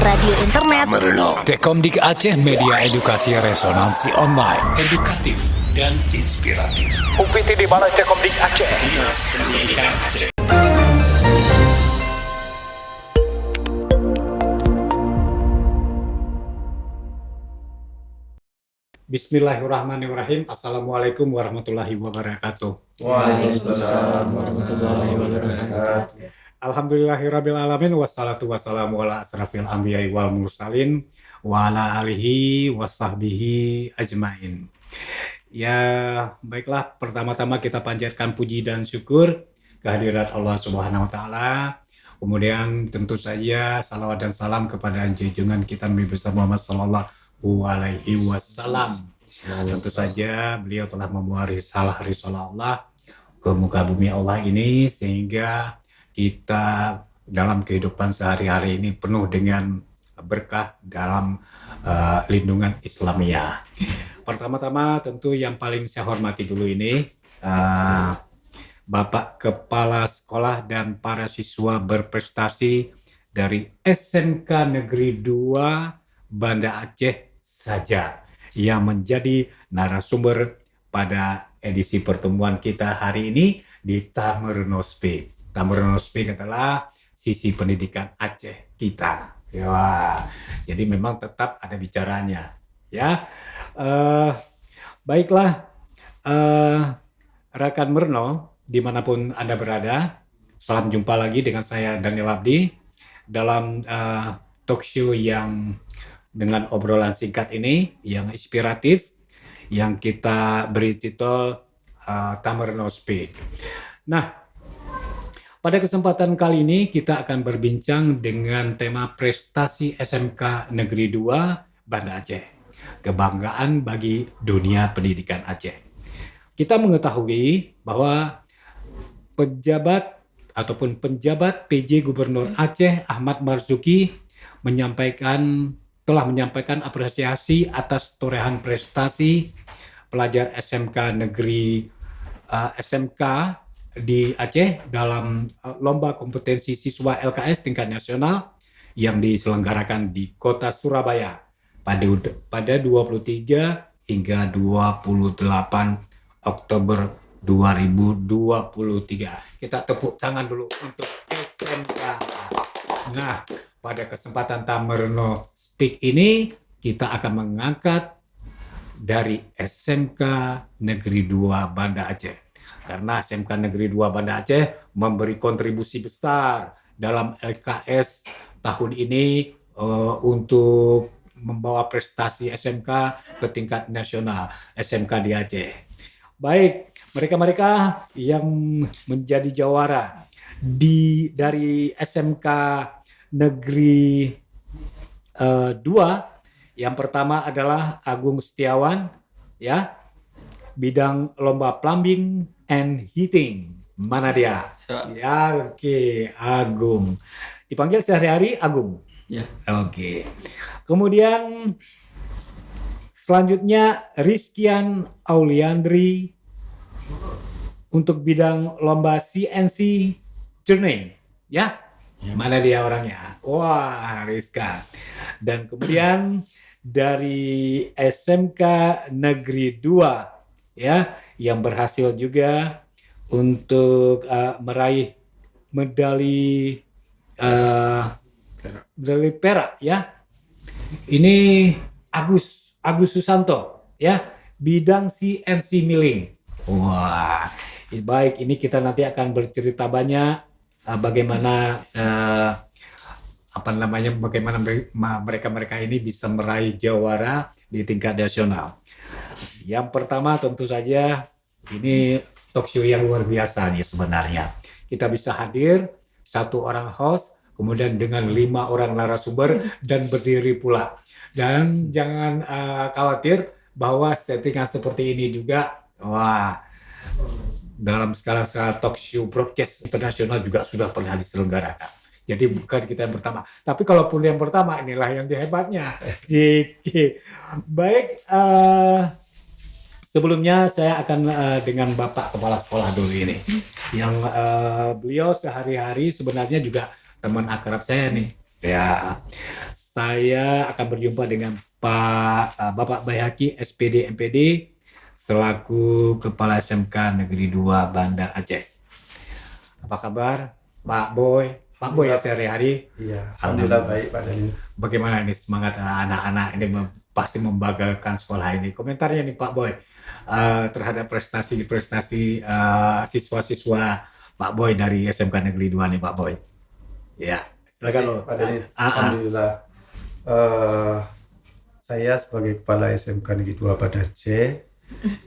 radio internet, Tekomdik Aceh Media Edukasi Resonansi Online, edukatif dan inspiratif. UPT di mana Tekomdik Aceh? Pendidikan Aceh. Bismillahirrahmanirrahim. Assalamualaikum warahmatullahi wabarakatuh. Waalaikumsalam warahmatullahi wabarakatuh. Alhamdulillahirrabbilalamin. Wassalatu wassalamu ala asrafil anbiya'i wal mursalin wa ala alihi wa sahbihi ajmain. Ya, baiklah, pertama-tama kita panjatkan puji dan syukur kehadirat Allah Subhanahu wa taala. Kemudian tentu saja salawat dan salam kepada junjungan kita Nabi besar Muhammad sallallahu alaihi wasallam. Tentu saja beliau telah membawa risalah Allah ke muka bumi Allah ini, sehingga kita dalam kehidupan sehari-hari ini penuh dengan berkah dalam lindungan Islamiyah. Pertama-tama tentu yang paling saya hormati dulu ini Bapak Kepala Sekolah dan para siswa berprestasi dari SMK Negeri 2 Banda Aceh saja yang menjadi narasumber pada edisi pertemuan kita hari ini di Tamerno Speak. Tamerno Speak adalah sisi pendidikan Aceh kita. Ya, jadi memang tetap ada bicaranya. Ya, baiklah, rekan Merno, dimanapun Anda berada, salam jumpa lagi dengan saya Daniel Abdi dalam talk show yang dengan obrolan singkat ini yang inspiratif, yang kita beri titel Tamerno Speak. Nah, pada kesempatan kali ini kita akan berbincang dengan tema prestasi SMK Negeri 2 Banda Aceh, kebanggaan bagi dunia pendidikan Aceh. Kita mengetahui bahwa penjabat PJ Gubernur Aceh Ahmad Marzuki telah menyampaikan apresiasi atas torehan prestasi pelajar SMK di Aceh dalam lomba kompetensi siswa LKS tingkat nasional yang diselenggarakan di kota Surabaya pada 23 hingga 28 Oktober 2023. Kita tepuk tangan dulu untuk SMK. Nah, pada kesempatan Tamerno Speak ini kita akan mengangkat dari SMK Negeri 2 Banda Aceh. Karena SMK Negeri 2 Banda Aceh memberi kontribusi besar dalam LKS tahun ini untuk membawa prestasi SMK ke tingkat nasional, SMK di Aceh. Baik, mereka-mereka yang menjadi jawara dari SMK Negeri 2, yang pertama adalah Agung Setiawan, ya, bidang lomba plumbing and heating. Mana dia? Ya, oke, Agung. Dipanggil sehari-hari Agung. Ya. Oke. Kemudian selanjutnya Rizkian Auliandri untuk bidang lomba CNC turning. Ya. Mana dia orangnya? Wah, Rizka. Dan kemudian dari SMK Negeri 2, ya, yang berhasil juga untuk meraih medali perak, ya. Ini Agus Susanto, ya, bidang CNC milling. Wah, baik, ini kita nanti akan bercerita banyak bagaimana bagaimana mereka ini bisa meraih jawara di tingkat nasional. Yang pertama tentu saja ini talk show yang luar biasa nih sebenarnya. Kita bisa hadir satu orang host, kemudian dengan 5 orang narasumber dan berdiri pula. Dan jangan khawatir bahwa settingan seperti ini juga, wah, dalam skala talk show broadcast internasional juga sudah pernah diselenggarakan. Jadi bukan kita yang pertama. Tapi kalaupun yang pertama, inilah yang hebatnya. Baik, sebelumnya saya akan dengan Bapak Kepala Sekolah dulu ini. Yang beliau sehari-hari sebenarnya juga teman akrab saya nih. Ya, saya akan berjumpa dengan Bapak Bayhaki SPD MPD selaku Kepala SMK Negeri 2 Banda Aceh. Apa kabar Pak Boy? Pak Boy ya sehari-hari? Iya, alhamdulillah baik Pak Daniel. Bagaimana ini semangat anak-anak ini pasti membanggakan sekolah ini. Komentarnya nih Pak Boy terhadap prestasi-prestasi siswa-siswa Pak Boy dari SMK Negeri 2 nih Pak Boy. Ya, silakan lo. Pak Daniel. Alhamdulillah. Saya sebagai Kepala SMK Negeri 2 Banda Aceh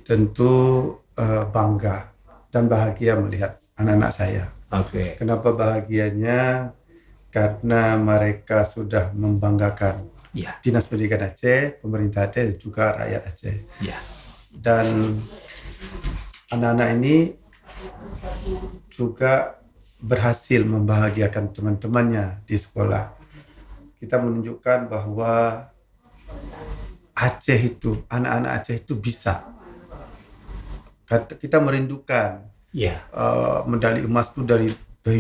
tentu bangga dan bahagia melihat anak-anak saya. Oke. Kenapa bahagianya? Karena mereka sudah membanggakan Ya. Dinas Pendidikan Aceh, pemerintah Aceh, juga rakyat Aceh. Ya. Dan anak-anak ini juga berhasil membahagiakan teman-temannya di sekolah. Kita menunjukkan bahwa Aceh itu, anak-anak Aceh itu bisa. Kita merindukan Ya. medali emas itu dari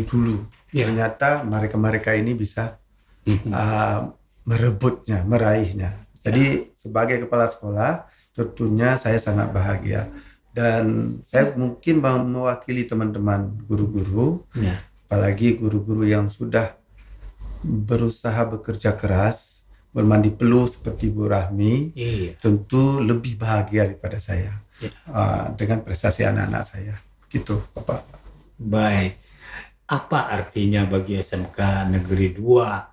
dulu. Ya. Ternyata mereka ini bisa merebutnya, meraihnya. Jadi sebagai kepala sekolah tentunya saya sangat bahagia dan saya mungkin mewakili teman-teman guru-guru, Ya. apalagi guru-guru yang sudah berusaha bekerja keras, bermandi peluh seperti Bu Rahmi, Iya. tentu lebih bahagia daripada saya Ya. dengan prestasi anak-anak saya. Gitu, Bapak. Baik. Apa artinya bagi SMK Negeri 2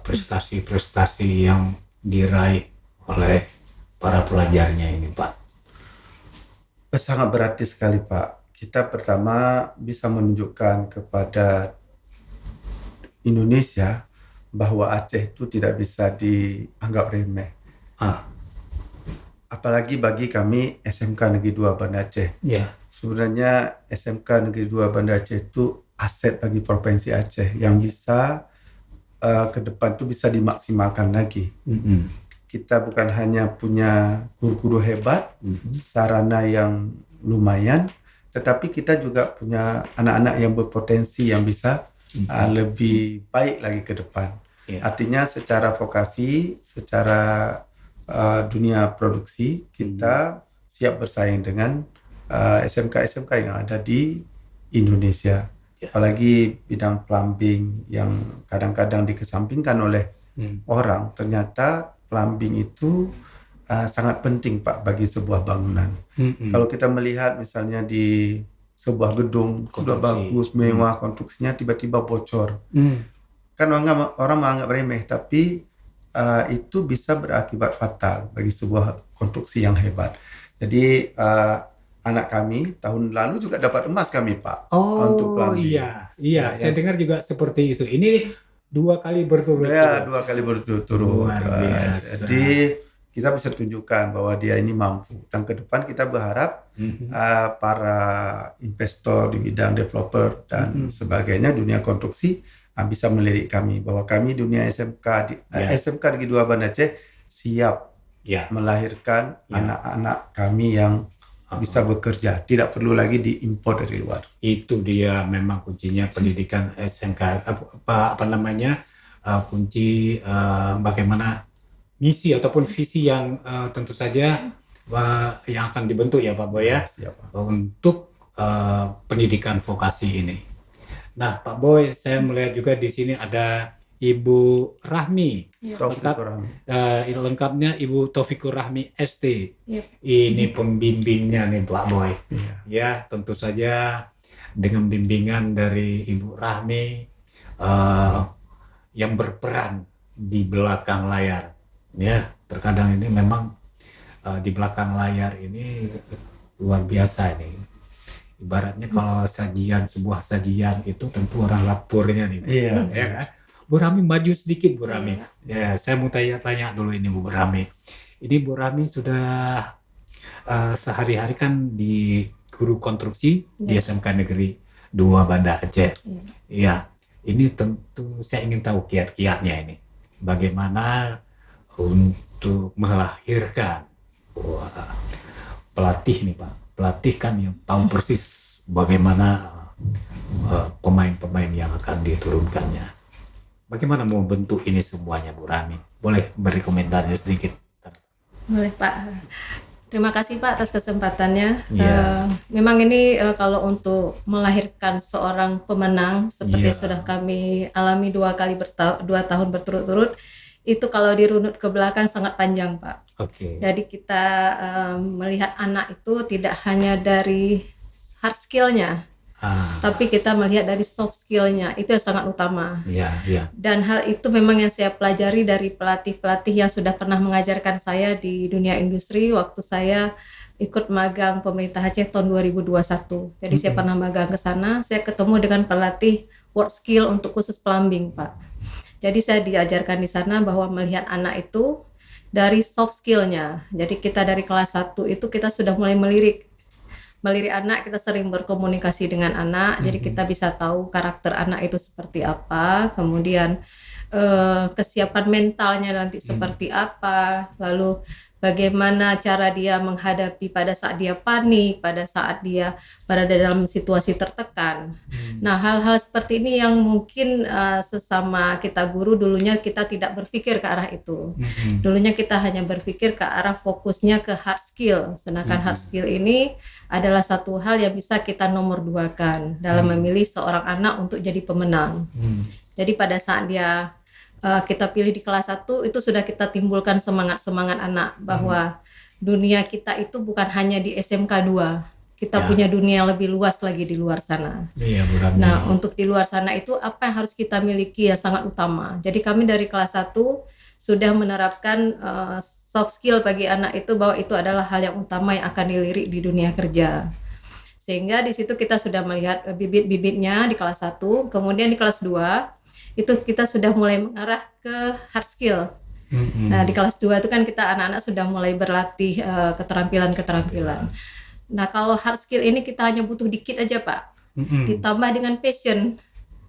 prestasi-prestasi yang diraih oleh para pelajarnya ini, Pak? Sangat berarti sekali, Pak. Kita pertama bisa menunjukkan kepada Indonesia bahwa Aceh itu tidak bisa dianggap remeh. Apalagi bagi kami SMK Negeri 2 Banda Aceh. Ya. Sebenarnya SMK Negeri 2 Banda Aceh itu aset bagi Provinsi Aceh yang bisa ke depan itu bisa dimaksimalkan lagi. Kita bukan hanya punya guru-guru hebat, sarana yang lumayan, tetapi kita juga punya anak-anak yang berpotensi yang bisa lebih baik lagi ke depan. Ya. Artinya secara vokasi, secara dunia produksi, kita siap bersaing dengan SMK-SMK yang ada di Indonesia. Ya. Apalagi bidang plumbing yang kadang-kadang dikesampingkan oleh orang, ternyata plumbing itu sangat penting, Pak, bagi sebuah bangunan. Kalau kita melihat misalnya di sebuah gedung sudah bagus, mewah, konstruksinya tiba-tiba bocor. Kan orang menganggap remeh, tapi itu bisa berakibat fatal bagi sebuah konstruksi yang hebat. Jadi anak kami tahun lalu juga dapat emas kami, Pak, untuk plumbing. Iya. Saya dengar juga seperti itu. Ini 2 kali berturut-turut. Ya, 2 kali berturut-turut. Luar biasa. Jadi kita bisa tunjukkan bahwa dia ini mampu. Dan ke depan kita berharap para investor di bidang developer dan sebagainya, dunia konstruksi bisa melirik kami bahwa kami dunia SMK Negeri 2 Banda Aceh siap melahirkan anak-anak kami yang bisa bekerja, tidak perlu lagi diimpor dari luar. Itu dia memang kuncinya pendidikan SMK, kunci bagaimana misi ataupun visi yang tentu saja yang akan dibentuk ya Pak Boy ya, untuk pendidikan vokasi ini. Nah Pak Boy, saya melihat juga di sini ada Ibu Rahmi. Lengkapnya Ibu Taufikur Rahmi ST. Ini pembimbingnya nih Pak Boy. Ya, tentu saja dengan bimbingan dari Ibu Rahmi yang berperan di belakang layar. Ya, terkadang ini memang di belakang layar ini luar biasa ini. Ibaratnya kalau sebuah sajian itu tentu orang lapornya nih. Ya kan? Bu Rami maju sedikit Bu Rami. Ya, saya mau tanya dulu ini Bu Rami. Ini Bu Rami sudah sehari-hari kan di guru konstruksi di SMK Negeri 2 Banda Aceh. Iya. Ini tentu saya ingin tahu kiat-kiatnya ini. Bagaimana untuk melahirkan pelatih nih Pak. Pelatih kan yang tahu persis bagaimana pemain-pemain yang akan diturunkannya. bagaimana mau bentuk ini semuanya, Bu Rahmi? Boleh beri komentarnya sedikit? Boleh Pak. Terima kasih Pak atas kesempatannya. Iya. Memang ini kalau untuk melahirkan seorang pemenang seperti Iya. sudah kami alami 2 tahun berturut-turut, itu kalau dirunut ke belakang sangat panjang Pak. Oke. Jadi kita melihat anak itu tidak hanya dari hard skill-nya, tapi kita melihat dari soft skill-nya, itu yang sangat utama. Iya, iya. Dan hal itu memang yang saya pelajari dari pelatih-pelatih yang sudah pernah mengajarkan saya di dunia industri waktu saya ikut magang pemerintah Aceh tahun 2021. Jadi saya pernah magang ke sana, saya ketemu dengan pelatih work skill untuk khusus plumbing, Pak. Jadi saya diajarkan di sana bahwa melihat anak itu dari soft skill-nya. Jadi kita dari kelas 1 itu kita sudah mulai melirik anak, kita sering berkomunikasi dengan anak, jadi kita bisa tahu karakter anak itu seperti apa, kemudian kesiapan mentalnya nanti seperti apa, lalu bagaimana cara dia menghadapi pada saat dia panik, pada saat dia berada dalam situasi tertekan. Nah, hal-hal seperti ini yang mungkin sesama kita guru dulunya kita tidak berpikir ke arah itu. Dulunya kita hanya berpikir ke arah fokusnya ke hard skill, sedangkan hard skill ini adalah satu hal yang bisa kita nomor duakan dalam memilih seorang anak untuk jadi pemenang. Jadi pada saat dia kita pilih di kelas 1 itu sudah kita timbulkan semangat anak bahwa dunia kita itu bukan hanya di SMK 2. Kita punya dunia yang lebih luas lagi di luar sana. Iya, Bu Rahmi. Nah, untuk di luar sana itu apa yang harus kita miliki yang sangat utama. Jadi kami dari kelas 1 sudah menerapkan soft skill bagi anak itu bahwa itu adalah hal yang utama yang akan dilirik di dunia kerja. Sehingga di situ kita sudah melihat bibit-bibitnya di kelas 1, kemudian di kelas 2 itu kita sudah mulai mengarah ke hard skill. Nah, di kelas 2 itu kan kita anak-anak sudah mulai berlatih keterampilan-keterampilan. Nah, kalau hard skill ini kita hanya butuh dikit aja, Pak. Ditambah dengan passion.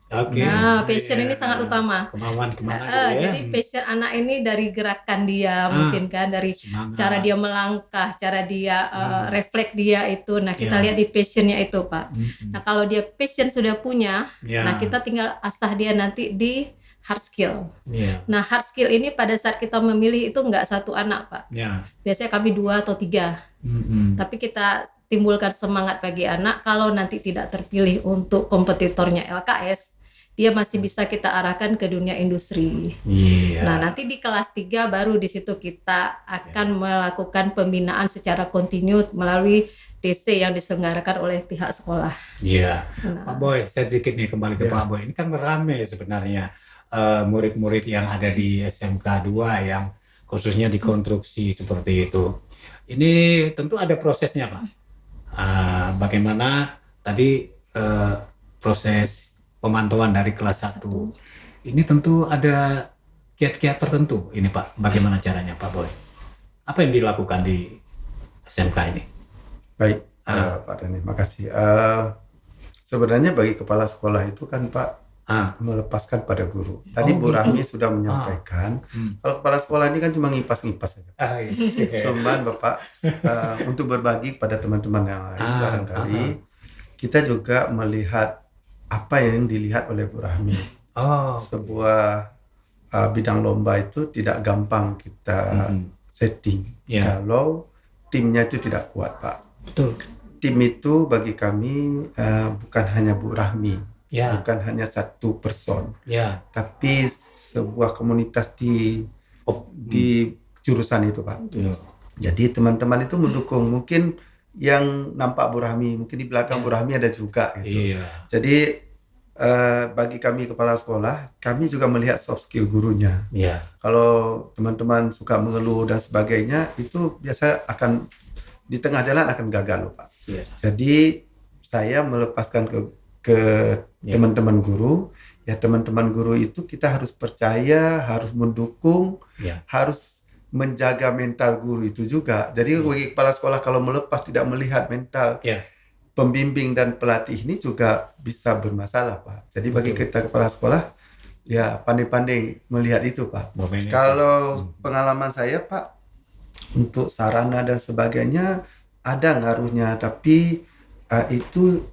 Oke. Nah, passion ini sangat utama. Kemauan kemana gitu ya. Jadi passion anak ini dari gerakan dia mungkin kan, dari semangat. cara dia melangkah, cara dia refleks dia itu. Nah, kita lihat di passionnya itu, Pak. Nah, kalau dia passion sudah punya, nah kita tinggal asah dia nanti di hard skill. Nah, hard skill ini pada saat kita memilih itu nggak satu anak, Pak. Biasanya kami 2 atau 3. Tapi kita timbulkan semangat bagi anak, kalau nanti tidak terpilih untuk kompetitornya LKS, dia masih bisa kita arahkan ke dunia industri. Nah, nanti di kelas 3 baru di situ kita akan melakukan pembinaan secara kontinu melalui TC yang diselenggarakan oleh pihak sekolah. Pak Boy, saya sedikit nih kembali ke Pak Boy. Ini kan ramai sebenarnya murid-murid yang ada di SMK 2 yang khususnya di konstruksi seperti itu. Ini tentu ada prosesnya, Pak. Bagaimana tadi proses pemantauan dari kelas 1. Ini tentu ada kiat-kiat tertentu ini, Pak. Bagaimana caranya, Pak Boy? Apa yang dilakukan di SMK ini? Baik, Pak Dani, makasih. Sebenarnya bagi kepala sekolah itu kan Pak melepaskan pada guru. Tadi Bu Rahmi sudah menyampaikan, kalau kepala sekolah ini kan cuma ngipas-ngipas saja. Cuman Bapak untuk berbagi pada teman-teman yang lain barangkali kita juga melihat apa yang dilihat oleh Bu Rahmi. Sebuah bidang lomba itu tidak gampang kita setting kalau timnya itu tidak kuat, Pak. Betul. Tim itu bagi kami bukan hanya Bu Rahmi, bukan hanya satu person, tapi sebuah komunitas di jurusan itu, Pak. Jadi teman-teman itu mendukung. Mungkin yang nampak Bu Rahmi, mungkin di belakang Bu Rahmi ada juga gitu. Jadi bagi kami kepala sekolah, kami juga melihat soft skill gurunya. Kalau teman-teman suka mengeluh dan sebagainya, itu biasa akan di tengah jalan akan gagal loh, Pak. Jadi saya melepaskan ke teman-teman guru, ya teman-teman guru itu kita harus percaya, harus mendukung, harus menjaga mental guru itu juga. Jadi bagi kepala sekolah kalau melepas tidak melihat mental pembimbing dan pelatih ini juga bisa bermasalah, Pak. Jadi bagi kita kepala sekolah ya pandai-pandai melihat itu, Pak. Kalau pengalaman saya, Pak, untuk sarana dan sebagainya ada ngaruhnya, tapi itu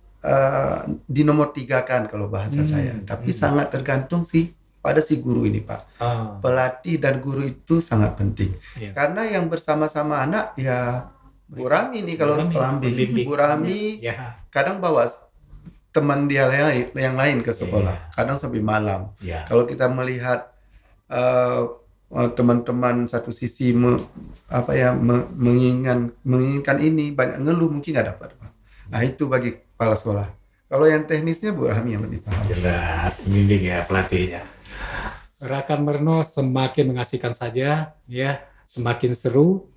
dinomor 3 kan kalau bahasa saya. Tapi sangat tergantung sih pada si guru ini Pak. Pelatih dan guru itu sangat penting. Karena yang bersama-sama anak ya Bu Rami nih kalau pelambing. Bu Rami kadang bawa teman dia yang lain ke sekolah. Kadang sampai malam. Kalau kita melihat teman-teman satu sisi menginginkan ini banyak ngeluh mungkin nggak dapat Pak. Nah itu bagi kepala sekolah. Kalau yang teknisnya Bu Rahmi yang lebih paham. Jelas, bimbing ya pelatihnya. Rakan Merno semakin mengasihkan saja, ya, semakin seru.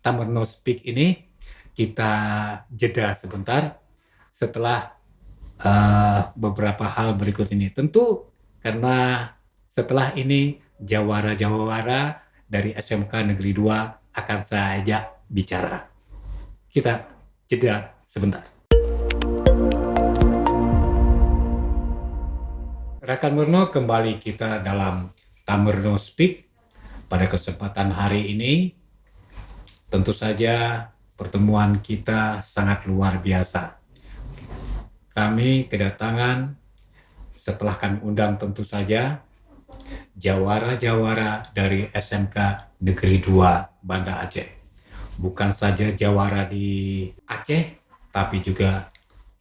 Tamerno Speak ini kita jeda sebentar setelah beberapa hal berikut ini. Tentu karena setelah ini jawara-jawara dari SMK Negeri 2 akan saya ajak bicara. Kita jeda sebentar. Rakan Merno, kembali kita dalam Tamerno Speak. Pada kesempatan hari ini, tentu saja pertemuan kita sangat luar biasa. Kami kedatangan, setelah kami undang tentu saja, jawara-jawara dari SMK Negeri 2 Banda Aceh. Bukan saja jawara di Aceh, tapi juga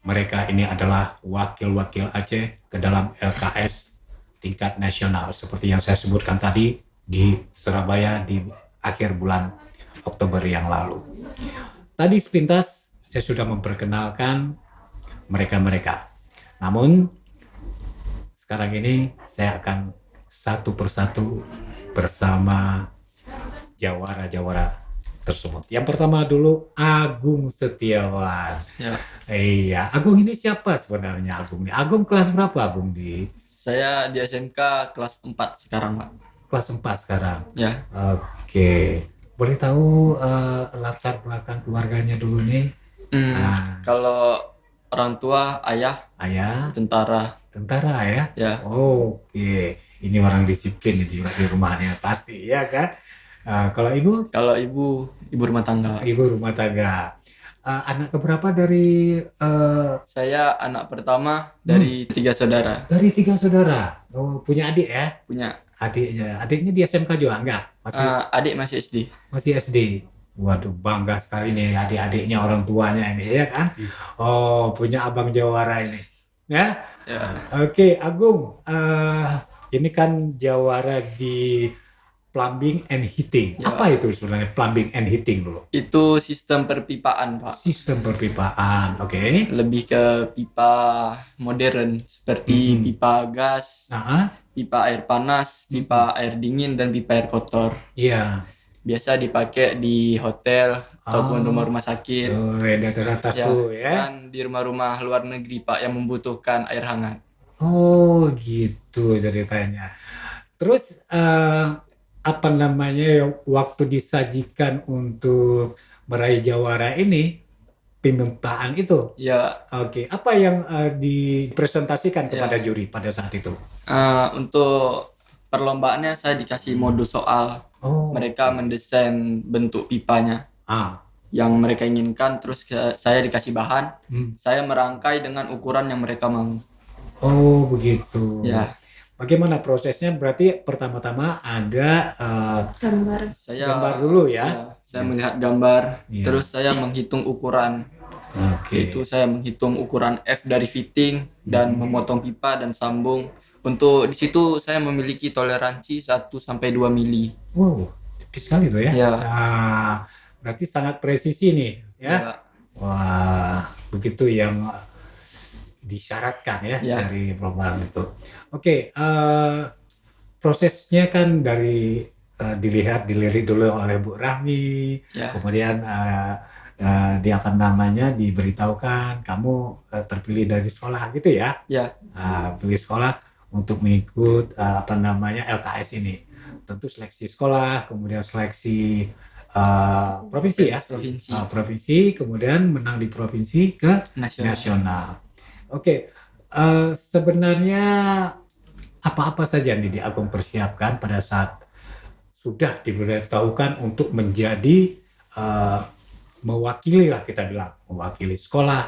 mereka ini adalah wakil-wakil Aceh ke dalam LKS tingkat nasional seperti yang saya sebutkan tadi di Surabaya di akhir bulan Oktober yang lalu. Tadi sepintas saya sudah memperkenalkan mereka-mereka. Namun sekarang ini saya akan satu persatu bersama jawara-jawara tersebut. Yang pertama dulu Agung Setiawan. Iya, Agung ini siapa sebenarnya Agung? Agung kelas berapa Agung di? Saya di SMK kelas 4 sekarang Pak. Kelas 4 sekarang? Ya. Oke. Boleh tahu latar belakang keluarganya dulu nih? Kalau orang tua ayah tentara. Tentara ya? Ya. Oke. Ini orang disiplin itu juga di rumahnya pasti ya kan? Kalau ibu? Kalau ibu rumah tangga. Ibu rumah tangga. Anak keberapa dari? Saya anak pertama dari 3 saudara. Dari 3 saudara. Oh, punya adik ya? Punya. Adiknya di SMK juga enggak? Adik masih SD. Masih SD. Waduh, bangga sekali nih adik-adiknya orang tuanya ini ya kan? Oh, punya abang jawara ini. Ya? Oke, Agung. Ini kan jawara di plumbing and heating. Ya. Apa itu sebenarnya plumbing and heating dulu? Itu sistem perpipaan Pak. Sistem perpipaan, oke. Lebih ke pipa modern seperti pipa gas, pipa air panas, pipa air dingin, dan pipa air kotor. Iya. Biasa dipakai di hotel ataupun rumah-rumah sakit. Di atas tuh ya. Dan di rumah-rumah luar negeri Pak yang membutuhkan air hangat. Oh gitu ceritanya. Terus waktu disajikan untuk meraih jawara ini pembentaan itu? Ya. Oke. Apa yang dipresentasikan kepada juri pada saat itu? Untuk perlombaannya saya dikasih modul soal. Mereka mendesain bentuk pipanya yang mereka inginkan, terus saya dikasih bahan. Saya merangkai dengan ukuran yang mereka mau. Oh begitu. Ya. Bagaimana prosesnya? Berarti pertama-tama ada gambar dulu ya? Saya melihat gambar, terus saya menghitung ukuran. Itu saya menghitung ukuran F dari fitting dan memotong pipa dan sambung. Untuk di situ saya memiliki toleransi 1-2 mili. Wow, tipis sekali tuh ya? Ya. Berarti sangat presisi nih ya? Wah, begitu yang disyaratkan ya dari perlombaan itu. Oke, prosesnya kan dari dilirik dulu oleh Bu Rahmi, kemudian dia diberitahukan kamu terpilih dari sekolah gitu ya? Ya. Pilih sekolah untuk mengikut LKS ini. Tentu seleksi sekolah, kemudian seleksi provinsi ya? Provinsi, kemudian menang di provinsi ke nasional. Oke, sebenarnya apa-apa saja nih Agung persiapkan pada saat sudah diberitahukan untuk menjadi mewakili sekolah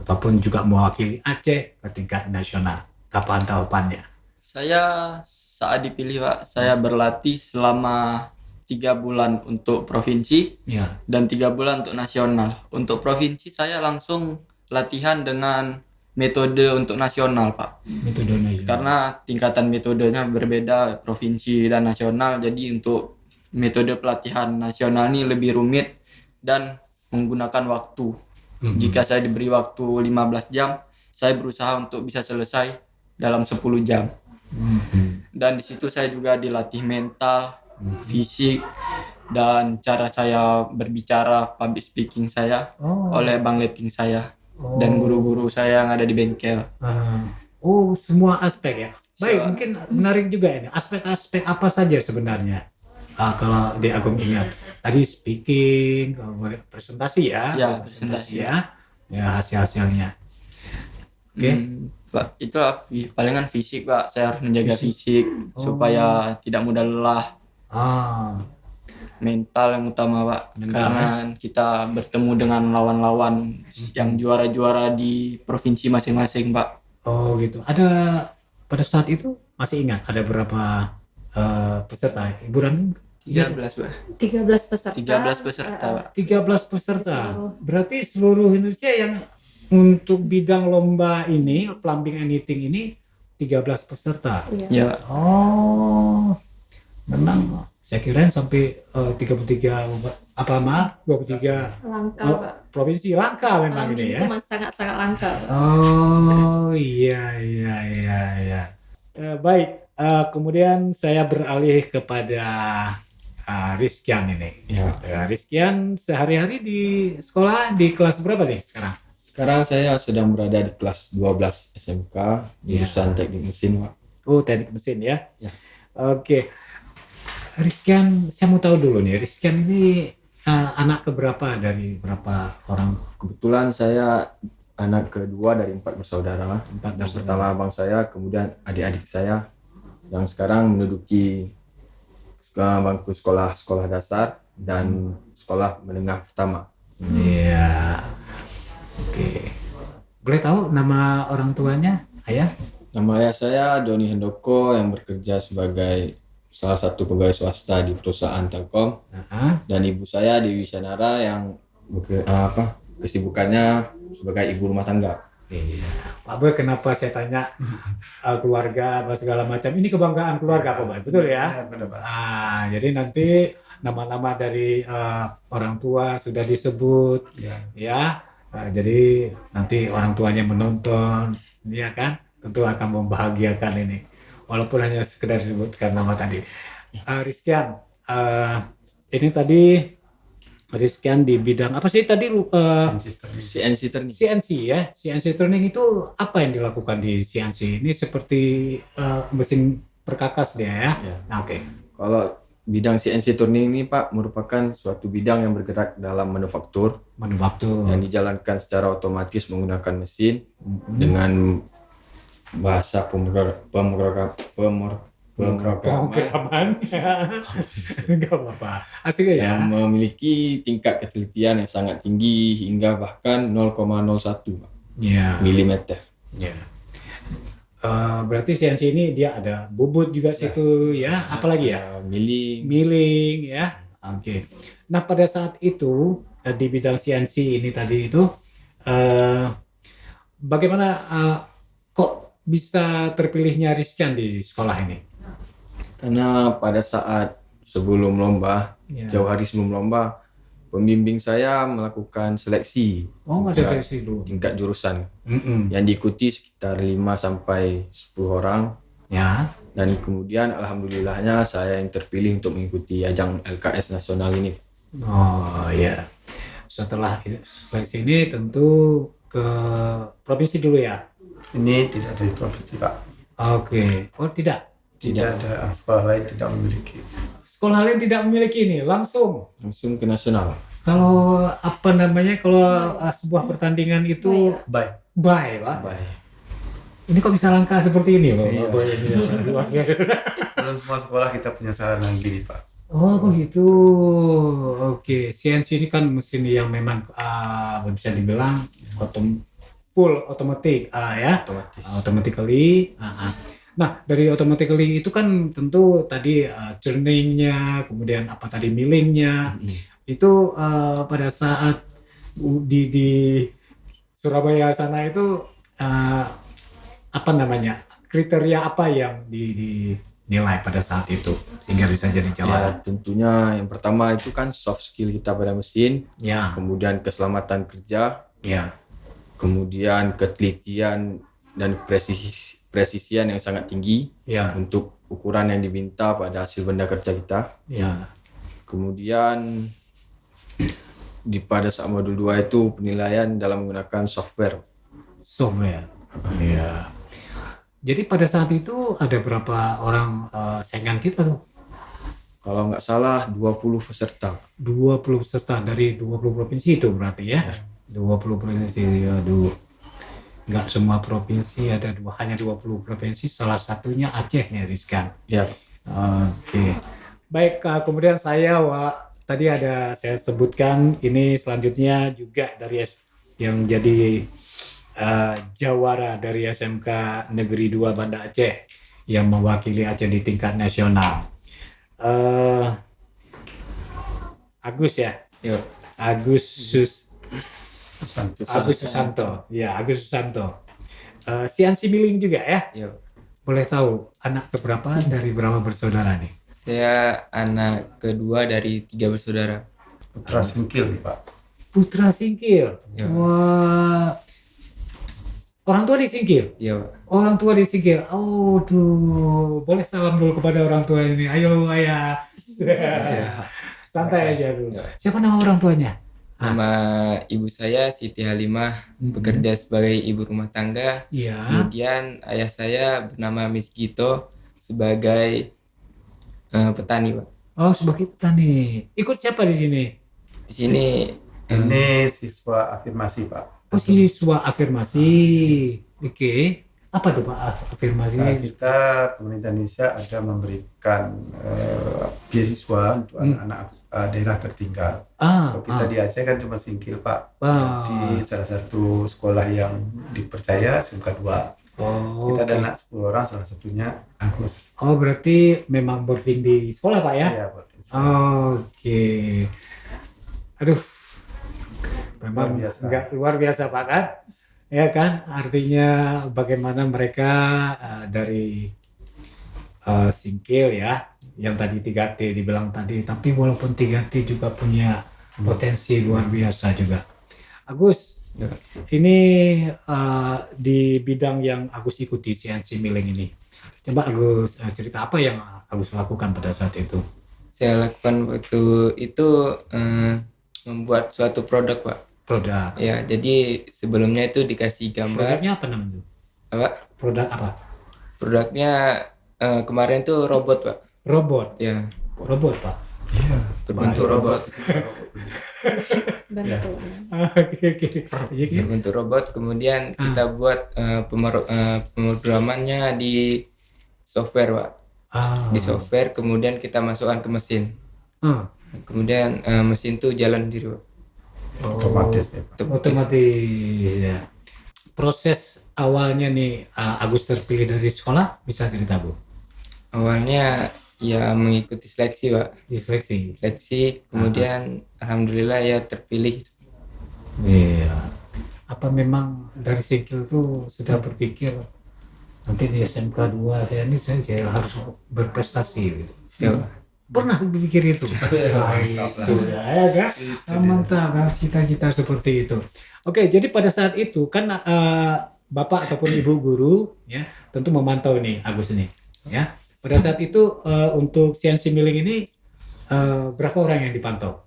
ataupun juga mewakili Aceh ke tingkat nasional. Tahapan-tahapannya. Saya saat dipilih Pak, saya berlatih selama 3 bulan untuk provinsi dan 3 bulan untuk nasional. Untuk provinsi saya langsung latihan dengan metode untuk nasional Pak. Metode nasional. Karena tingkatan metodenya berbeda provinsi dan nasional, jadi untuk metode pelatihan nasional ini lebih rumit dan menggunakan waktu. Jika saya diberi waktu 15 jam, saya berusaha untuk bisa selesai dalam 10 jam. Dan di situ saya juga dilatih mental, fisik, dan cara saya berbicara, public speaking saya oleh Bang Letting saya dan guru-guru saya yang ada di bengkel. Semua aspek ya. Baik, mungkin menarik juga ini. Aspek-aspek apa saja sebenarnya? Kalau di Agung ingat, tadi speaking, presentasi ya. Ya, presentasi ya hasil-hasilnya. Oke. Pak, itulah palingan fisik Pak. Saya harus menjaga fisik supaya tidak mudah lelah. Mental yang utama Pak. Karena kita bertemu dengan lawan-lawan yang juara-juara di provinsi masing-masing Pak. Oh gitu. Ada pada saat itu masih ingat ada berapa peserta? Ibu Rami? 13 Pak. 13 peserta. 13 peserta Pak. 13 peserta. Berarti seluruh Indonesia yang untuk bidang lomba ini, plumbing and heating ini 13 peserta. Ya. Oh. Memang saya kirain sampai 23 langka Pak. Provinsi langka memang ini ya. Itu sangat-sangat langka Pak. Oh iya. Baik, kemudian saya beralih kepada Rizkyan ini. Rizkyan sehari-hari di sekolah di kelas berapa nih sekarang? Sekarang saya sedang berada di kelas 12 SMK jurusan teknik mesin Pak. Oh, teknik mesin ya. Oke. Rizkyan, saya mau tahu dulu nih, Rizkyan ini anak keberapa dari berapa orang? Kebetulan saya anak kedua dari 4 bersaudara. Yang pertama abang saya, kemudian adik-adik saya yang sekarang menduduki bangku sekolah dasar dan sekolah menengah pertama. Iya. Oke. Boleh tahu nama orang tuanya, ayah? Nama ayah saya Doni Handoko yang bekerja sebagai salah satu pegawai swasta di perusahaan Telkom. Dan ibu saya Dewi Sanara yang kesibukannya sebagai ibu rumah tangga. Iya. Pak Boy, kenapa saya tanya keluarga apa segala macam? Ini kebanggaan keluarga Pak Boy, betul ya? Benar, Pak. Jadi nanti nama-nama dari orang tua sudah disebut, ya. Jadi nanti orang tuanya menonton, ya kan? Tentu akan membahagiakan ini, walaupun hanya sekedar disebutkan nama tadi. Rizkyan, ini tadi Rizkyan di bidang apa sih tadi? CNC Turning. CNC ya, CNC Turning itu apa yang dilakukan di CNC? Ini seperti mesin perkakas dia ya? Oke. Kalau bidang CNC Turning ini Pak merupakan suatu bidang yang bergerak dalam manufaktur yang dijalankan secara otomatis menggunakan mesin dengan bahasa pemrograman nggak apa-apa, asik ya. Yang memiliki tingkat ketelitian yang sangat tinggi hingga bahkan 0,01 milimeter. Berarti CNC ini dia ada bobot juga situ ya, apalagi ya? Milling ya. Oke. Nah pada saat itu di bidang CNC ini tadi itu bagaimana kok bisa terpilihnya Rizkyan di sekolah ini? Karena pada saat sebelum lomba, jauh hari sebelum lomba, pembimbing saya melakukan seleksi. Ada seleksi dulu. Tingkat jurusan. Yang diikuti sekitar 5-10 orang. Ya. Dan kemudian alhamdulillahnya saya yang terpilih untuk mengikuti ajang LKS nasional ini. Oh ya. Setelah seleksi ini tentu ke provinsi dulu ya. Ini tidak dari provinsi Pak. Oke. Oh tidak. Tidak ada, sekolah lain tidak memiliki. Sekolah lain tidak memiliki ini, langsung ke nasional. Kalau apa namanya, kalau sebuah pertandingan itu Baik Pak. Ini kok bisa langka seperti ini loh? Dalam semua sekolah kita punya sarana yang gini Pak. Oh begitu. Oke. CNC ini kan mesin yang memang bisa dibilang full otomatis ya. Otomatis. Automatically. Nah, dari automatically itu kan tentu tadi churning-nya, kemudian apa tadi millingnya, itu pada saat di Surabaya sana itu apa namanya, kriteria apa yang dinilai pada saat itu sehingga bisa jadi Ya, jawara? tentunya yang pertama itu kan soft skill kita pada mesin, Ya, kemudian keselamatan kerja, ya, kemudian ketelitian dan presisian yang sangat tinggi ya, untuk ukuran yang diminta pada hasil benda kerja kita. ya. Kemudian pada saat modul 2 itu penilaian dalam menggunakan software. Software. Ya. Jadi pada saat itu ada berapa orang saingan kita tuh? Kalau nggak salah 20 peserta. 20 peserta dari 20 provinsi itu berarti ya? 20 provinsi, aduh. Nggak semua provinsi ada hanya 20 provinsi, salah satunya Aceh nih Rizkan. Ya, Oke. Baik, kemudian tadi saya sebutkan ini selanjutnya juga dari yang jadi jawara dari SMK Negeri 2 Banda Aceh yang mewakili Aceh di tingkat nasional. Agus ya? ya. Agus Susanto. Susanto. Ya, Agus Susanto. CNC Milling juga ya? Ya, Boleh tahu anak keberapa dari berapa bersaudara nih? saya anak kedua dari 3 bersaudara. Putra Singkil nih Pak. Putra Singkil. Ya. Wah. Orang tua di Singkil. Ya, Orang tua di Singkil. Oh, tuh. Boleh salam dulu kepada orang tua ini. Ayo ayah. Santai aja dulu. Siapa nama orang tuanya? nama ibu saya Siti Halimah, bekerja sebagai ibu rumah tangga. Iya. Kemudian ayah saya bernama Miss Gito sebagai petani, Pak. Oh, sebagai petani. Ikut siapa di sini? Di sini Ini siswa afirmasi Pak. Oh, siswa afirmasi. Oke. Apa tuh Pak afirmasi? Nah, kita pemerintah Indonesia ada memberikan beasiswa untuk anak-anak daerah tertinggal. Kalau kita di Aceh kan cuma Singkil Pak. Jadi salah satu sekolah yang dipercaya SMK 2. Oh, Kita ada anak 10 orang, salah satunya Agus. oh, berarti memang boarding di sekolah Pak ya? Iya, Pak. Insya Oke. Aduh. Memang Luar biasa. nggak luar biasa Pak kan? Ya kan? Artinya bagaimana mereka dari Singkil ya, yang tadi 3T dibilang tadi, tapi walaupun 3T juga punya potensi luar biasa juga. Agus, ya, ini di bidang yang Agus ikuti CNC Milling ini. Coba Agus cerita apa yang Agus lakukan pada saat itu? saya lakukan waktu itu membuat suatu produk, Pak. Produk. Ya, jadi sebelumnya itu dikasih gambar. Produknya apa namanya? Apa? Produk apa? Produknya kemarin tuh robot, Pak. Robot. Ya, Robot Pak. berbentuk robot. Oke. Jadi, Berbentuk robot. Kemudian kita buat pemrogramannya di software, Pak. Di software, kemudian kita masukkan ke mesin. Kemudian mesin tuh jalan sendiri, Pak. otomatis ya Pak. otomatis ya. Proses awalnya nih Agus terpilih dari sekolah bisa cerita Bu? Awalnya ya mengikuti seleksi, Pak. Diseleksi. Seleksi, kemudian alhamdulillah ya terpilih. Iya. Apa memang dari Singkil tuh sudah berpikir nanti di SMK 2 saya kayak harus berprestasi gitu? Ya, Pak. Pernah berpikir itu? Ya kan? Mantap, harus cita-cita seperti itu. Oke, jadi pada saat itu kan Bapak ataupun Ibu guru ya tentu memantau nih Agus ini ya. Pada saat itu untuk CNC Milling ini berapa orang yang dipantau?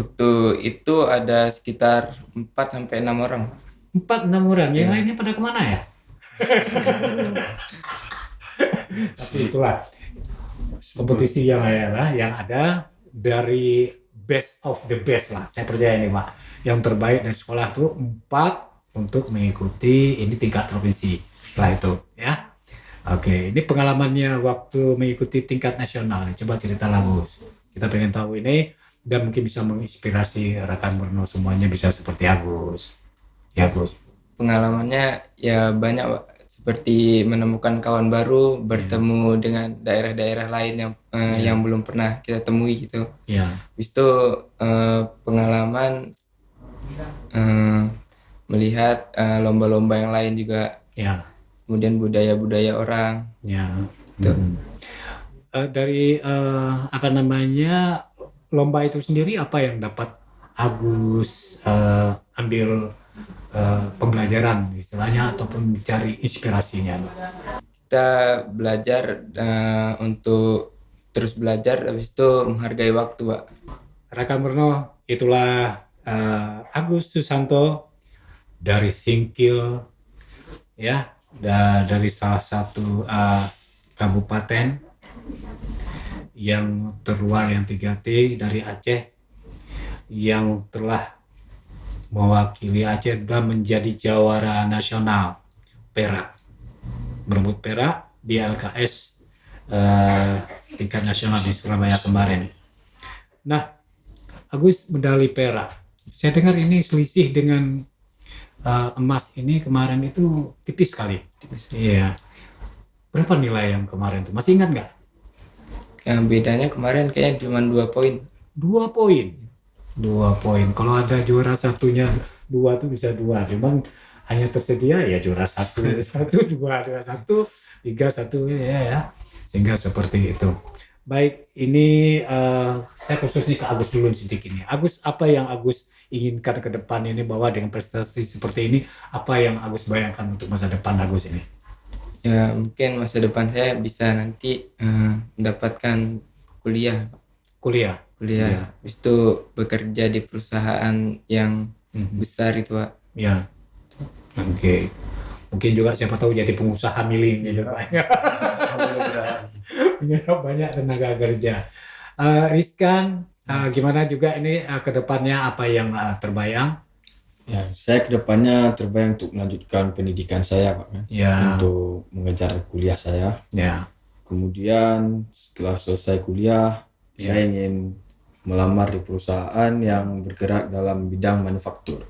Waktu itu ada sekitar 4-6 orang. 4-6 orang, yang lainnya pada kemana ya? Tapi itulah kompetisi yang ada dari best of the best lah. Saya percaya ini Pak. Yang terbaik dari sekolah itu 4 untuk mengikuti ini tingkat provinsi setelah itu ya. Oke, ini pengalamannya waktu mengikuti tingkat nasional. Coba cerita lah Gus. Kita pengen tahu ini dan mungkin bisa menginspirasi rekan Murno semuanya bisa seperti Agus. Ya Gus. Pengalamannya ya banyak, Pak. seperti menemukan kawan baru, bertemu dengan daerah-daerah lain yang belum pernah kita temui gitu. Habis itu pengalaman melihat lomba-lomba yang lain juga. Kemudian budaya-budaya orang. Gitu. Dari lomba itu sendiri apa yang dapat Agus ambil pembelajaran istilahnya ataupun cari inspirasinya? Kita belajar untuk terus belajar, habis itu menghargai waktu, Pak. Raka Murno, itulah Agus Susanto dari Singkil, ya, dari salah satu kabupaten yang terluar yang 3T dari Aceh, yang telah mewakili Aceh dan menjadi jawara nasional perak, berebut perak di LKS tingkat nasional di Surabaya kemarin. Nah, Agus medali perak. Saya dengar ini selisih dengan emas ini kemarin itu tipis sekali. Iya. Berapa nilai yang kemarin tuh? Masih ingat nggak? Yang bedanya kemarin kayaknya cuma 2 poin. 2 poin. 2 poin. Kalau ada juara satunya 2 tuh bisa 2. Cuman hanya tersedia ya juara 1, 1, 2, 1, 3, 1 ya. Sehingga seperti itu. Baik, ini saya khususnya ke Agus dulu sedikit ini. Agus, apa yang Agus inginkan ke depan ini, bahwa dengan prestasi seperti ini, apa yang Agus bayangkan untuk masa depan Agus ini? Ya, mungkin masa depan saya bisa nanti mendapatkan kuliah. Kuliah. Habis itu bekerja di perusahaan yang besar itu, Pak. Ya. Oke. Mungkin juga siapa tahu jadi pengusaha miling gitu, Pak. Menyerap banyak tenaga kerja. Rizkan, gimana juga ini ke depannya, apa yang terbayang? Ya, saya ke depannya terbayang untuk melanjutkan pendidikan saya, Pak. Untuk mengejar kuliah saya. Kemudian setelah selesai kuliah, saya ingin melamar di perusahaan yang bergerak dalam bidang manufaktur.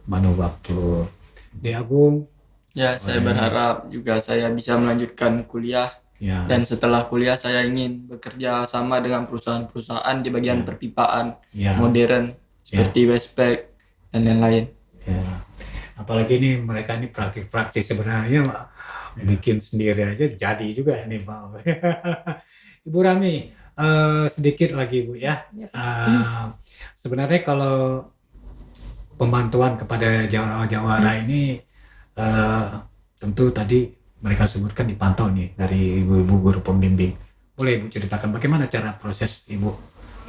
Di Agung? Ya, saya berharap juga saya bisa melanjutkan kuliah. Dan setelah kuliah saya ingin bekerja sama dengan perusahaan-perusahaan di bagian perpipaan modern seperti Westpac dan lain-lain. Apalagi ini mereka ini praktis sebenarnya bikin sendiri aja jadi juga ini, Pak. Ibu Rami, sedikit lagi, Bu, ya. Sebenarnya kalau pembantuan kepada jawara-jawara ini tentu tadi mereka sebutkan dipantau nih dari ibu-ibu guru pembimbing. Boleh Ibu ceritakan bagaimana cara proses Ibu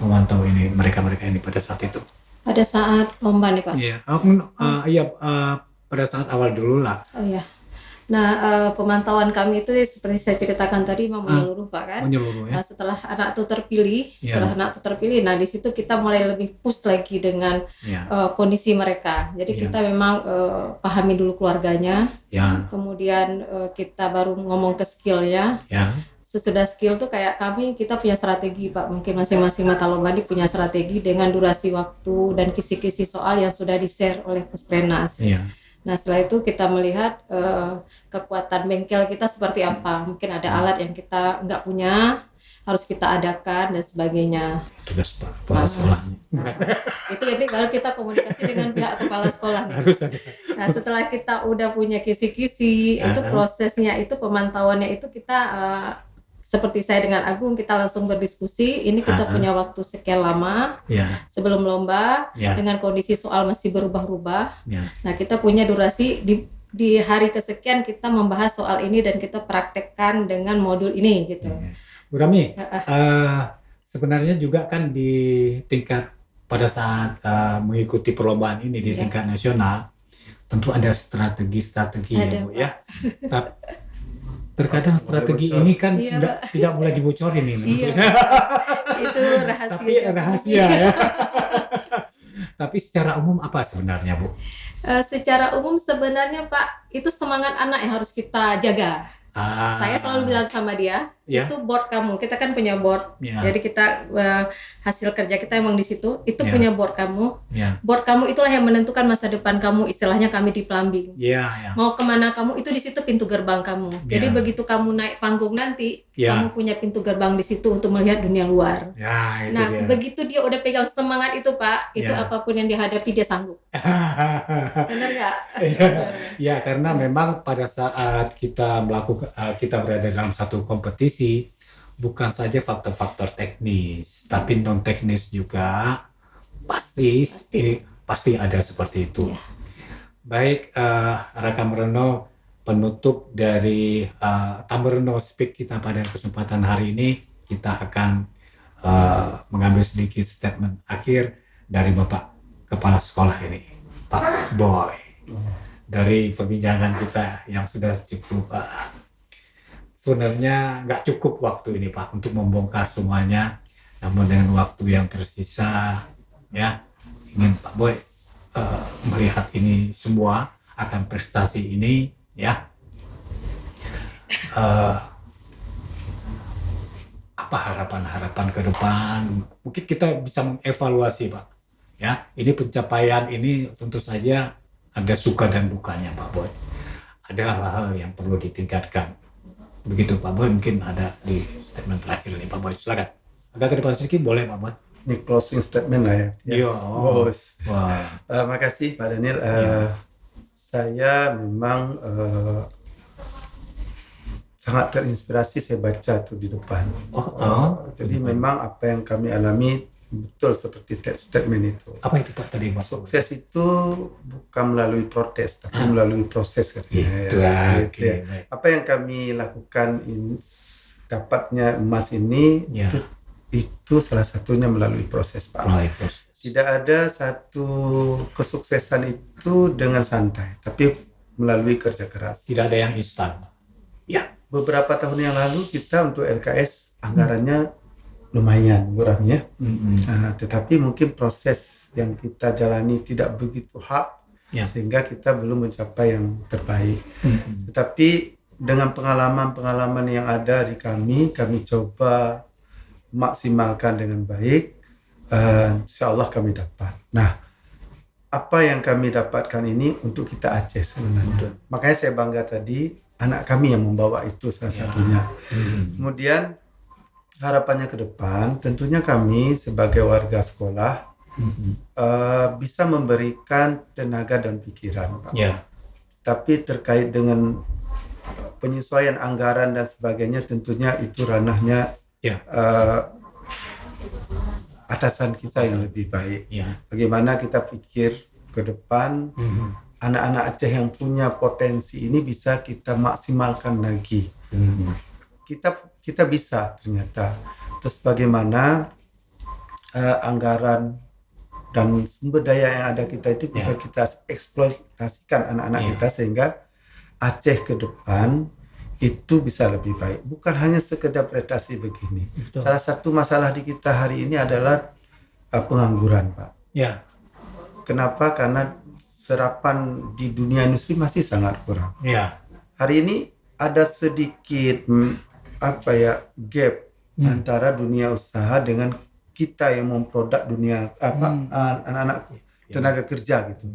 memantau ini mereka-mereka ini pada saat itu? Pada saat lomba nih, Pak? Iya, pada saat awal dulu lah. Oh iya. Nah, pemantauan kami itu seperti saya ceritakan tadi memang menyeluruh, Pak, kan? Menyeluruh, ya. Nah, setelah anak itu terpilih, nah di situ kita mulai lebih push lagi dengan kondisi mereka. Jadi kita memang pahami dulu keluarganya, kemudian kita baru ngomong ke skillnya. Sesudah skill tuh kayak kita punya strategi, Pak. Mungkin masing-masing mata lomba ini punya strategi dengan durasi waktu dan kisi-kisi soal yang sudah di-share oleh Pusprenas. Nah, setelah itu kita melihat kekuatan bengkel kita seperti apa. Mungkin ada alat yang kita nggak punya, harus kita adakan dan sebagainya. Tugas kepala sekolah. Itu nanti baru kita komunikasi dengan pihak kepala sekolah. Harus ada. Nah, setelah kita udah punya kisi-kisi, itu prosesnya, itu pemantauannya itu kita seperti saya dengan Agung, kita langsung berdiskusi. Ini kita punya waktu sekian lama sebelum lomba, dengan kondisi soal masih berubah-ubah. Nah, kita punya durasi di hari kesekian kita membahas soal ini dan kita praktekkan dengan modul ini gitu. Bu Rami, sebenarnya juga kan di tingkat pada saat mengikuti perlombaan ini di tingkat nasional, tentu ada strategi-strategi ya, Bu, ya. Terkadang strategi ini kan tidak boleh dibocorin ini. Itu rahasia. Tapi rahasia ya. Tapi secara umum apa sebenarnya, Bu? Secara umum sebenarnya, Pak, itu semangat anak yang harus kita jaga. Saya selalu bilang sama dia, itu board kamu. Kita kan punya board. Jadi kita hasil kerja kita emang di situ. Itu punya board kamu. Board kamu itulah yang menentukan masa depan kamu. Istilahnya kami di plumbing. Mau kemana kamu itu di situ pintu gerbang kamu. Jadi begitu kamu naik panggung nanti, kamu punya pintu gerbang di situ untuk melihat dunia luar. Nah, begitu dia udah pegang semangat itu, Pak, itu apapun yang dihadapi dia sanggup. Benar nggak? Ya, karena memang pada saat kita kita berada dalam satu kompetisi, bukan saja faktor-faktor teknis, tapi non teknis juga pasti ada seperti itu. Baik, Raka Merono, penutup dari Tammerono Speak kita pada kesempatan hari ini, kita akan mengambil sedikit statement akhir dari Bapak Kepala Sekolah ini, Pak Boy. Dari perbincangan kita yang sudah cukup, sebenarnya nggak cukup waktu ini, Pak, untuk membongkar semuanya. Namun dengan waktu yang tersisa, ya, ingin Pak Boy melihat ini semua akan prestasi ini, ya. Apa harapan-harapan ke depan? Mungkin kita bisa mengevaluasi, Pak. Ya, ini pencapaian ini tentu saja ada suka dan dukanya, Pak Boy. Ada hal-hal yang perlu ditingkatkan. Begitu, Pak Boy, mungkin ada di statement terakhir ini, Pak Boy. Silakan. Agak ke depan sedikit, boleh, Pak Boy? Ini closing statement lah ya. Iya. Bos. Makasih, Pak Daniel. Saya memang sangat terinspirasi saya baca tuh di depan. Jadi memang apa yang kami alami betul seperti statement itu. Apa itu, Pak, tadi, Pak? Sukses itu bukan melalui protes, tapi melalui proses. Itu Apa yang kami lakukan dapatnya emas ini itu salah satunya melalui proses, Pak. Tidak ada satu kesuksesan itu dengan santai, tapi melalui kerja keras. Tidak ada yang instan. Ya, beberapa tahun yang lalu kita untuk LKS anggarannya lumayan murahnya, tetapi mungkin proses yang kita jalani tidak begitu hard, sehingga kita belum mencapai yang terbaik. Tetapi dengan pengalaman-pengalaman yang ada di kami coba maksimalkan dengan baik. Insya Allah kami dapat. Nah, apa yang kami dapatkan ini untuk kita Aceh sebenarnya. Makanya saya bangga tadi anak kami yang membawa itu salah satunya. Kemudian harapannya ke depan, tentunya kami sebagai warga sekolah bisa memberikan tenaga dan pikiran, Pak. Tapi terkait dengan penyesuaian anggaran dan sebagainya, tentunya itu ranahnya atasan kita yang lebih baik. Bagaimana kita pikir ke depan, anak-anak Aceh yang punya potensi ini bisa kita maksimalkan lagi. Kita bisa ternyata. Terus bagaimana anggaran dan sumber daya yang ada kita itu bisa kita eksploitasikan anak-anak kita sehingga Aceh ke depan itu bisa lebih baik. Bukan hanya sekedar prestasi begini. Salah satu masalah di kita hari ini adalah pengangguran, Pak. Kenapa? Karena serapan di dunia industri masih sangat kurang. Hari ini ada sedikit gap antara dunia usaha dengan kita yang memproduk dunia anak-anak tenaga kerja gitu.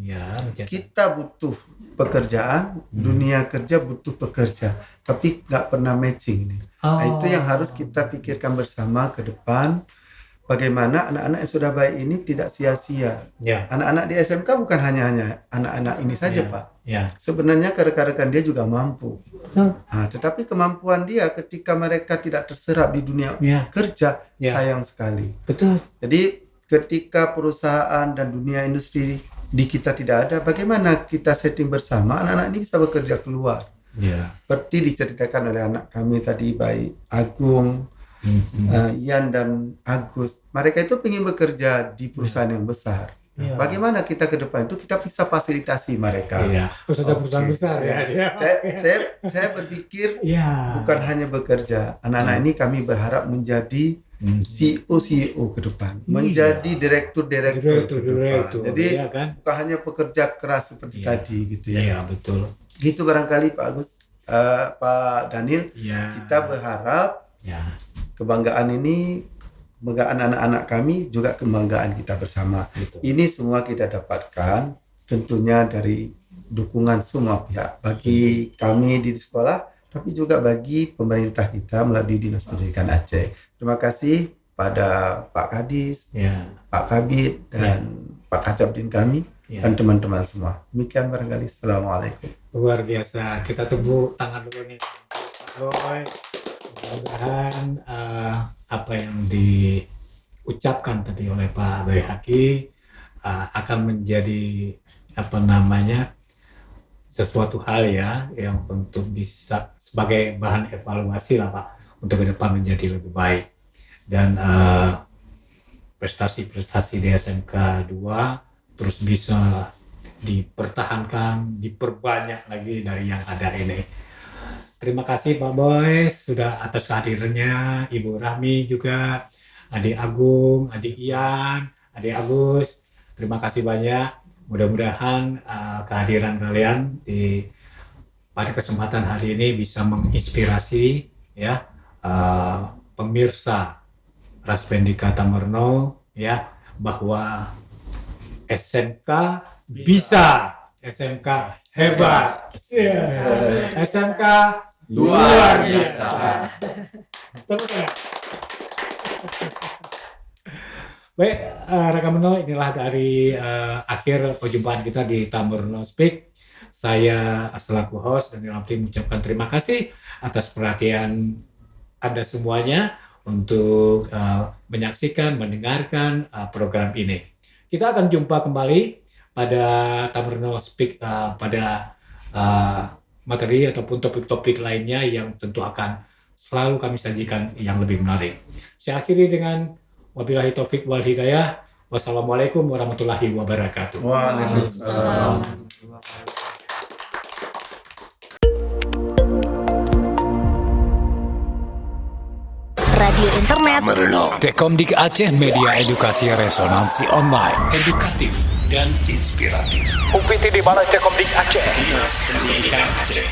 Kita butuh pekerjaan, dunia kerja butuh pekerja, tapi nggak pernah matching nih. Nah, itu yang harus kita pikirkan bersama ke depan. Bagaimana anak-anak yang sudah baik ini tidak sia-sia. Anak-anak di SMK bukan hanya anak-anak ini saja, Pak. Sebenarnya rekan-rekan dia juga mampu. Tetapi kemampuan dia ketika mereka tidak terserap di dunia kerja, sayang sekali. Jadi ketika perusahaan dan dunia industri di kita tidak ada, bagaimana kita setting bersama anak-anak ini bisa bekerja keluar. Seperti diceritakan oleh anak kami tadi, baik Agung, Ian dan Agus, mereka itu ingin bekerja di perusahaan yang besar. Bagaimana kita ke depan itu kita bisa fasilitasi mereka. Sudah perusahaan besar ya. Saya berpikir bukan hanya bekerja. Anak-anak ini kami berharap menjadi CEO ke depan, menjadi direktur ke depan. Jadi bukan hanya pekerja keras seperti tadi gitu ya. Betul. Gitu barangkali Pak Agus. Pak Daniel, kita berharap kebanggaan ini, kebanggaan anak-anak kami juga kebanggaan kita bersama. Betul. Ini semua kita dapatkan tentunya dari dukungan semua pihak, bagi kami di sekolah, tapi juga bagi pemerintah kita melalui Dinas Pendidikan Aceh. Terima kasih pada Pak Kadis, Pak Kabid, dan Pak Kacapdin kami, dan teman-teman semua. Demikian barangkali. Assalamualaikum. Luar biasa. Kita tepuk tangan dulu nih, Pak Boy. Mudah-mudahan apa yang diucapkan tadi oleh Pak Boy Haki akan menjadi sesuatu hal yang untuk bisa sebagai bahan evaluasi lah Pak, untuk ke depan menjadi lebih baik. Dan prestasi-prestasi di SMK 2 terus bisa dipertahankan, diperbanyak lagi dari yang ada ini. Terima kasih Pak Boy sudah atas kehadirannya, Ibu Rahmi juga, Adik Agung, Adik Ian, Adik Agus. Terima kasih banyak. Mudah-mudahan kehadiran kalian pada kesempatan hari ini bisa menginspirasi pemirsa Raspendika Tammerno bahwa SMK bisa, SMK hebat, SMK luar biasa. Baik, Rakameno, inilah dari akhir perjumpaan kita di Tammerno Speak. Saya selaku host dan dalam tim mengucapkan terima kasih atas perhatian Anda semuanya untuk menyaksikan, mendengarkan program ini. Kita akan jumpa kembali pada Tammerno Speak pada materi ataupun topik-topik lainnya yang tentu akan selalu kami sajikan yang lebih menarik. Saya akhiri dengan wabillahi taufik wal hidayah. Wassalamualaikum warahmatullahi wabarakatuh. Waalaikumsalam. Radio internet Tekomdik Aceh, media edukasi resonansi online, edukatif dan inspiratif. UPT di mana Tekomdik Aceh? Dinas Pendidikan Aceh.